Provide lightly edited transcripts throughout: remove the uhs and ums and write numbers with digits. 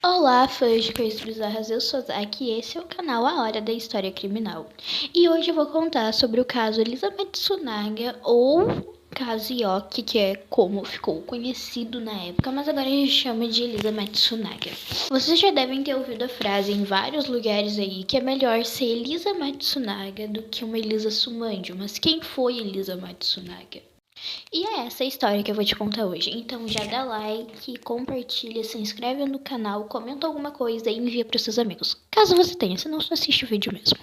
Olá, fãs de coisas bizarras, eu sou Zaki e esse é o canal A Hora da História Criminal. E hoje eu vou contar sobre o caso Elizabeth Tsunaga, ou caso Yoki, que é como ficou conhecido na época, mas agora a gente chama de Elizabeth Tsunaga. Vocês já devem ter ouvido a frase em vários lugares aí que é melhor ser Elizabeth Tsunaga do que uma Elisa Sumandio, mas quem foi Elizabeth Tsunaga? E é essa a história que eu vou te contar hoje. Então já dá like, compartilha, se inscreve no canal, comenta alguma coisa e envia para os seus amigos. Caso você tenha, senão só assiste o vídeo mesmo.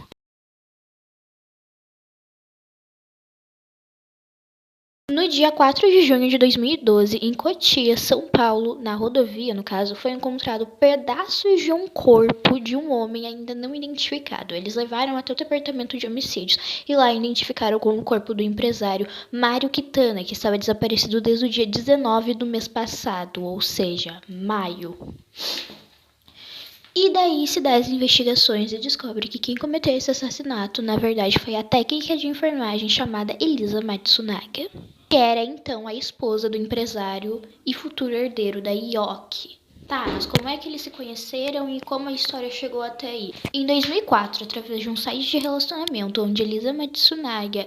No dia 4 de junho de 2012, em Cotia, São Paulo, na rodovia, no caso, foi encontrado pedaços de um corpo de um homem ainda não identificado. Eles levaram até o departamento de homicídios e lá identificaram como o corpo do empresário Mário Quitana, que estava desaparecido desde o dia 19 do mês passado, ou seja, maio. E daí se dá as investigações e descobre que quem cometeu esse assassinato, na verdade, foi a técnica de enfermagem chamada Elisa Matsunaga, que era então a esposa do empresário e futuro herdeiro da Yoki. Tá, mas como é que eles se conheceram e como a história chegou até aí? Em 2004, através de um site de relacionamento onde Elisa Matsunaga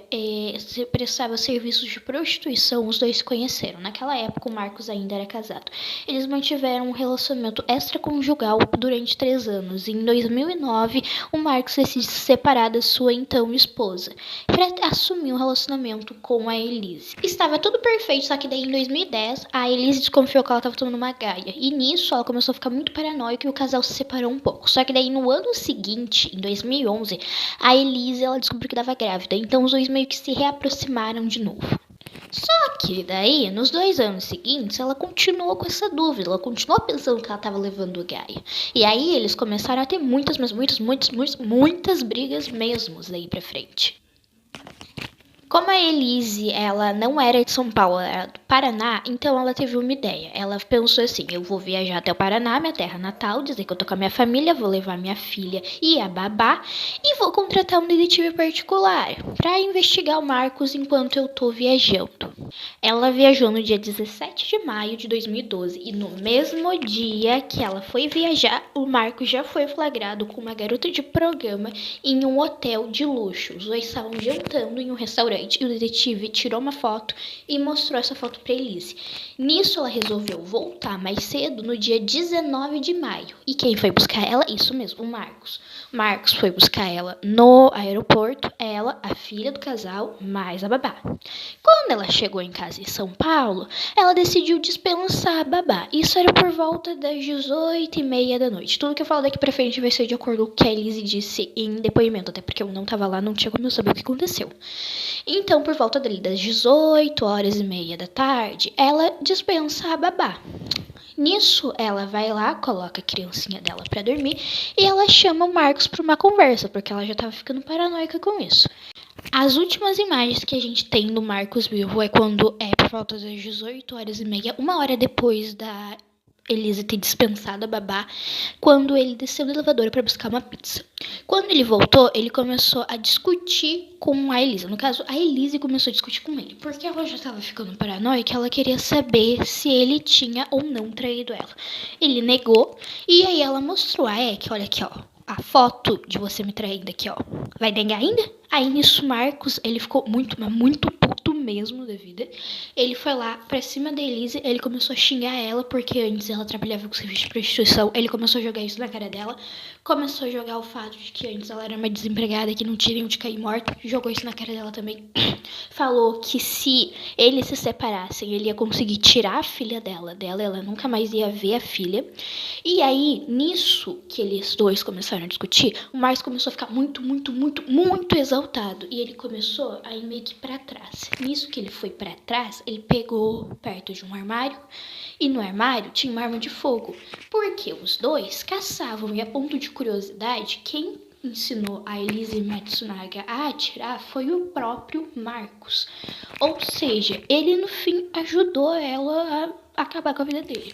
prestava serviços de prostituição, os dois se conheceram. Naquela época, o Marcos ainda era casado. Eles mantiveram um relacionamento extraconjugal durante 3 anos. E em 2009, o Marcos decide se separar da sua então esposa para assumir um relacionamento com a Elise. Estava tudo perfeito, só que daí em 2010, a Elise desconfiou que ela estava tomando uma gaia. E nisso, ela começou a ficar muito paranoica e o casal se separou um pouco. Só que daí no ano seguinte, em 2011, a Elise ela descobriu que estava grávida. Então os dois meio que se reaproximaram de novo. Só que daí, nos 2 anos seguintes, ela continuou com essa dúvida, ela continuou pensando que ela estava levando o Gaia. E aí eles começaram a ter muitas brigas mesmo daí pra frente. Como a Elise, ela não era de São Paulo, ela era do Paraná, então ela teve uma ideia. Ela pensou assim, eu vou viajar até o Paraná, minha terra natal, dizer que eu tô com a minha família, vou levar minha filha e a babá, e vou contratar um detetive particular para investigar o Marcos enquanto eu tô viajando. Ela viajou no dia 17 de maio de 2012 e no mesmo dia que ela foi viajar, o Marcos já foi flagrado com uma garota de programa em um hotel de luxo. Os dois estavam jantando em um restaurante e o detetive tirou uma foto e mostrou essa foto para Elise. Nisso ela resolveu voltar mais cedo no dia 19 de maio. E quem foi buscar ela? Isso mesmo, o Marcos. Marcos foi buscar ela no aeroporto, ela, a filha do casal, mais a babá. Quando ela chegou em casa em São Paulo, ela decidiu dispensar a babá. Isso era por volta das 18h30 da noite. Tudo que eu falo daqui pra frente vai ser de acordo com o que a Elise disse em depoimento, até porque eu não tava lá, não tinha como eu saber o que aconteceu. Então, por volta dali das 18h30 da tarde, ela dispensa a babá. Nisso, ela vai lá, coloca a criancinha dela pra dormir e ela chama o Marcos pra uma conversa, porque ela já tava ficando paranoica com isso. As últimas imagens que a gente tem do Marcos vivo é quando é por volta das 18h30, uma hora depois da Elise ter dispensado a babá, quando ele desceu do elevador para buscar uma pizza. Quando ele voltou, ele começou a discutir com a Elise. No caso, a Elise começou a discutir com ele, porque ela já estava ficando paranoica, ela queria saber se ele tinha ou não traído ela. Ele negou, e aí ela mostrou, que olha aqui, ó, a foto de você me traindo aqui, ó. Vai negar ainda? Aí nisso, Marcos, ele ficou muito puto mesmo da vida. Ele foi lá pra cima da Elise, ele começou a xingar ela, porque antes ela trabalhava com serviço de prostituição. Ele começou a jogar isso na cara dela. Começou a jogar o fato de que antes ela era uma desempregada, que não tinha nem onde cair morta. Jogou isso na cara dela também. Falou que se eles se separassem, ele ia conseguir tirar a filha dela. Ela nunca mais ia ver a filha. E aí, nisso que eles dois começaram a discutir, o Marcos começou a ficar muito exaltado. E ele começou a ir meio que pra trás. Nisso que ele foi pra trás, ele pegou perto de um armário. E no armário tinha uma arma de fogo. Porque os dois caçavam. E a ponto de curiosidade, quem ensinou a Elise Matsunaga a atirar foi o próprio Marcos. Ou seja, ele no fim ajudou ela acabar com a vida dele.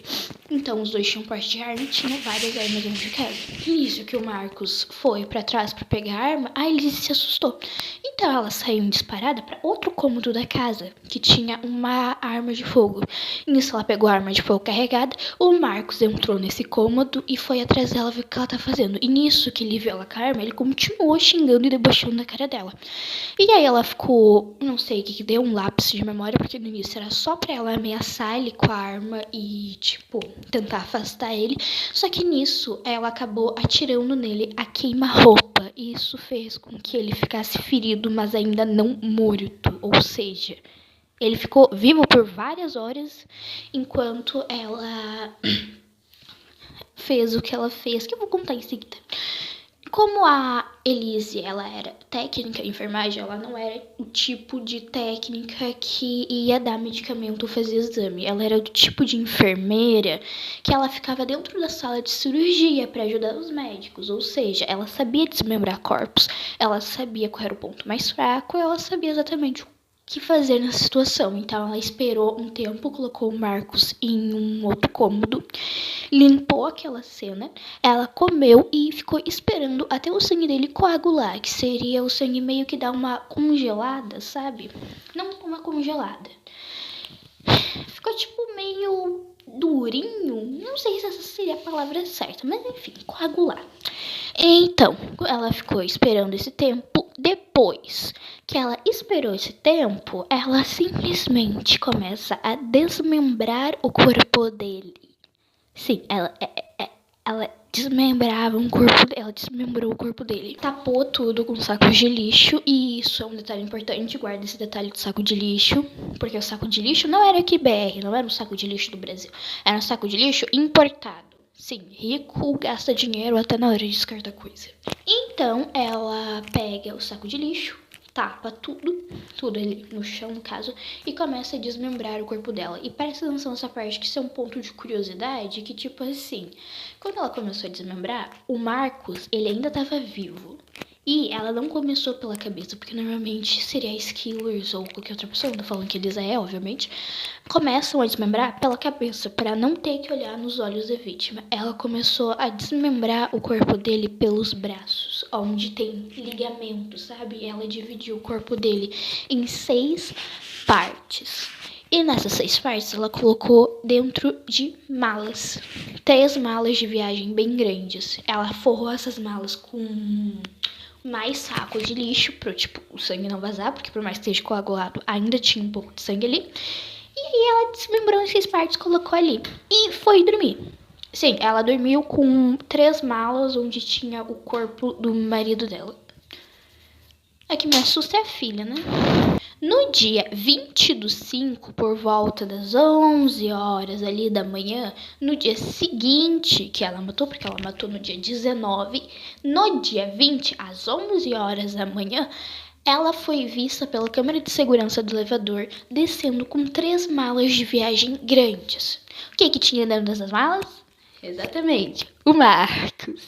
Então os dois tinham porte de arma e tinham várias armas dentro de casa. Nisso que o Marcos foi pra trás pra pegar a arma, a Elise se assustou. Então ela saiu disparada pra outro cômodo da casa, que tinha uma arma de fogo. Nisso ela pegou a arma de fogo carregada, o Marcos entrou nesse cômodo e foi atrás dela ver o que ela tá fazendo. E nisso que ele viu ela com a arma, ele continuou xingando e debochando na cara dela. E aí ela ficou, não sei o que deu, um lápis de memória, porque no início era só pra ela ameaçar ele com a arma e, tipo, tentar afastar ele. Só que nisso ela acabou atirando nele a queima-roupa. E isso fez com que ele ficasse ferido, mas ainda não morto. Ou seja, ele ficou vivo por várias horas enquanto ela fez o que ela fez, que eu vou contar em seguida. Como a Elise, ela era técnica em enfermagem, ela não era o tipo de técnica que ia dar medicamento ou fazer exame. Ela era do tipo de enfermeira que ela ficava dentro da sala de cirurgia para ajudar os médicos. Ou seja, ela sabia desmembrar corpos, ela sabia qual era o ponto mais fraco, ela sabia exatamente o que fazer nessa situação. Então ela esperou um tempo, colocou o Marcos em um outro cômodo, limpou aquela cena, ela comeu e ficou esperando até o sangue dele coagular, que seria o sangue meio que dar uma congelada, sabe? Não uma congelada. Ficou tipo meio durinho, não sei se essa seria a palavra certa, mas enfim, coagular. Então, ela ficou esperando esse tempo. Depois que ela esperou esse tempo, ela simplesmente começa a desmembrar o corpo dele. Sim, ela desmembrava um corpo, ela desmembrou o corpo dele. Tapou tudo com sacos de lixo, e isso é um detalhe importante, guarda esse detalhe do saco de lixo, porque o saco de lixo não era aqui BR, não era um saco de lixo do Brasil, era um saco de lixo importado. Sim, rico gasta dinheiro até na hora de descartar coisa. Então, ela pega o saco de lixo, tapa tudo ali no chão, no caso, e começa a desmembrar o corpo dela. E presta atenção nessa parte, que isso é um ponto de curiosidade, que tipo assim, quando ela começou a desmembrar, o Marcos, ele ainda tava vivo. E ela não começou pela cabeça, porque normalmente serial killers ou qualquer outra pessoa, não tô falando que eles obviamente, começam a desmembrar pela cabeça, para não ter que olhar nos olhos da vítima. Ela começou a desmembrar o corpo dele pelos braços, onde tem ligamento, sabe? Ela dividiu o corpo dele em 6 partes. E nessas 6 partes ela colocou dentro de malas. 3 malas de viagem bem grandes. Ela forrou essas malas com mais saco de lixo pro, tipo, o sangue não vazar, porque por mais que esteja coagulado, ainda tinha um pouco de sangue ali. E aí ela desmembrou essas partes, colocou ali e foi dormir. Sim, ela dormiu com 3 malas onde tinha o corpo do marido dela. A que me assusta é a filha, né? No dia 20/5, por volta das 11 horas ali da manhã, no dia seguinte que ela matou, porque ela matou no dia 19, no dia 20, às 11 horas da manhã, ela foi vista pela câmera de segurança do elevador descendo com 3 malas de viagem grandes. O que tinha dentro dessas malas? Exatamente, o Marcos.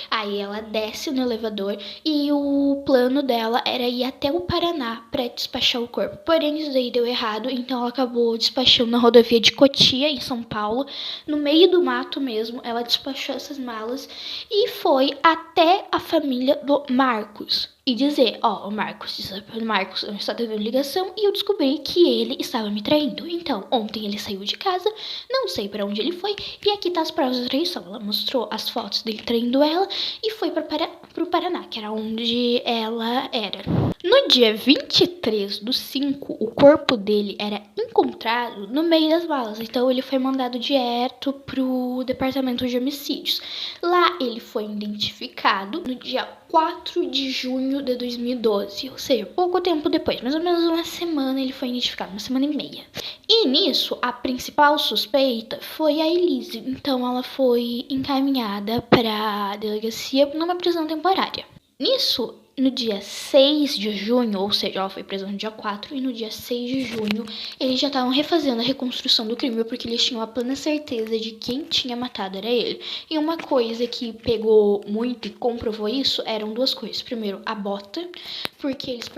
Aí ela desce no elevador e o plano dela era ir até o Paraná para despachar o corpo. Porém, isso daí deu errado, então ela acabou despachando na rodovia de Cotia, em São Paulo, no meio do mato mesmo. Ela despachou essas malas e foi até a família do Marcos e dizer, o Marcos está tendo ligação e eu descobri que ele estava me traindo. Então, ontem ele saiu de casa, não sei para onde ele foi, e aqui tá as provas da traição. Ela mostrou as fotos dele traindo ela e foi pro Paraná, que era onde ela era. No dia 23/5, o corpo dele era encontrado no meio das malas, então ele foi mandado direto pro departamento de homicídios. Lá ele foi identificado no dia 4 de junho de 2012, ou seja, pouco tempo depois, mais ou menos uma semana ele foi identificado, uma semana e meia. E nisso, a principal suspeita foi a Elise, então ela foi encaminhada para a delegacia numa prisão temporária. Nisso, no dia 6 de junho, ou seja, ela foi presa no dia 4, e no dia 6 de junho eles já estavam refazendo a reconstrução do crime, porque eles tinham a plena certeza de quem tinha matado era ele. E uma coisa que pegou muito e comprovou isso eram duas coisas. Primeiro, a bota, porque eles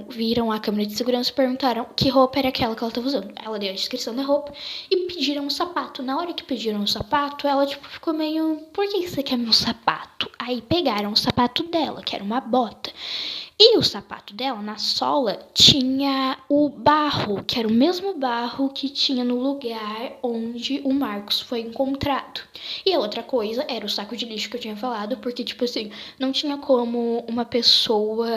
viram a câmera de segurança e perguntaram que roupa era aquela que ela estava usando. Ela deu a descrição da roupa e pediram um sapato. Na hora que pediram o sapato, ela ficou meio, por que você quer meu sapato? Aí pegaram o sapato dela, que era uma bota. E o sapato dela, na sola, tinha o barro, que era o mesmo barro que tinha no lugar onde o Marcos foi encontrado. E a outra coisa era o saco de lixo que eu tinha falado, porque, não tinha como uma pessoa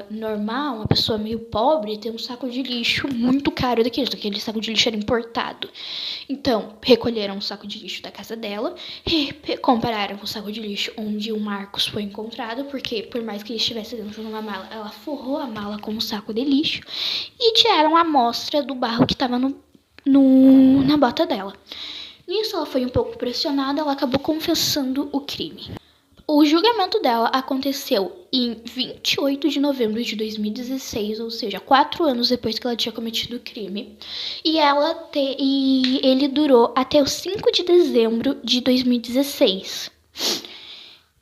normal, uma pessoa meio pobre, ter um saco de lixo muito caro daquele. Aquele saco de lixo era importado. Então, recolheram o saco de lixo da casa dela e compararam com o saco de lixo onde o Marcos foi encontrado, porque por mais que ele estivesse dentro de uma mala, ela forrou a mala com um saco de lixo e tiraram a amostra do barro que estava na bota dela. Nisso ela foi um pouco pressionada, ela acabou confessando o crime. O julgamento dela aconteceu em 28 de novembro de 2016, ou seja, 4 anos depois que ela tinha cometido o crime. E ele durou até o 5 de dezembro de 2016.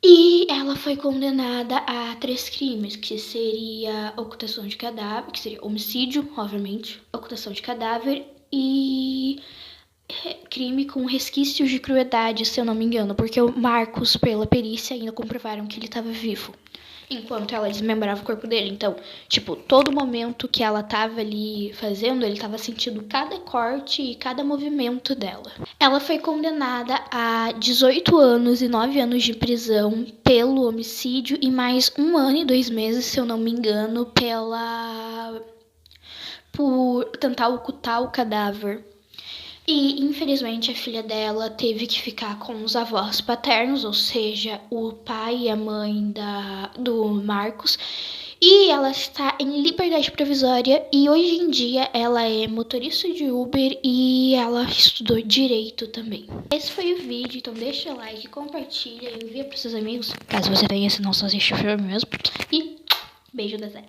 E ela foi condenada a 3 crimes, que seria ocultação de cadáver, que seria homicídio, obviamente, ocultação de cadáver e crime com resquícios de crueldade, se eu não me engano, porque o Marcos, pela perícia, ainda comprovaram que ele estava vivo, enquanto ela desmembrava o corpo dele. Então, todo momento que ela estava ali fazendo, ele estava sentindo cada corte e cada movimento dela. Ela foi condenada a 18 anos e 9 anos de prisão pelo homicídio e mais 1 ano e 2 meses, se eu não me engano, por tentar ocultar o cadáver. E, infelizmente, a filha dela teve que ficar com os avós paternos, ou seja, o pai e a mãe do Marcos. E ela está em liberdade provisória e hoje em dia ela é motorista de Uber e ela estudou direito também. Esse foi o vídeo, então deixa o like, compartilha e envia para seus amigos, caso você tenha, se não só assiste o filme mesmo. E beijo da Zé.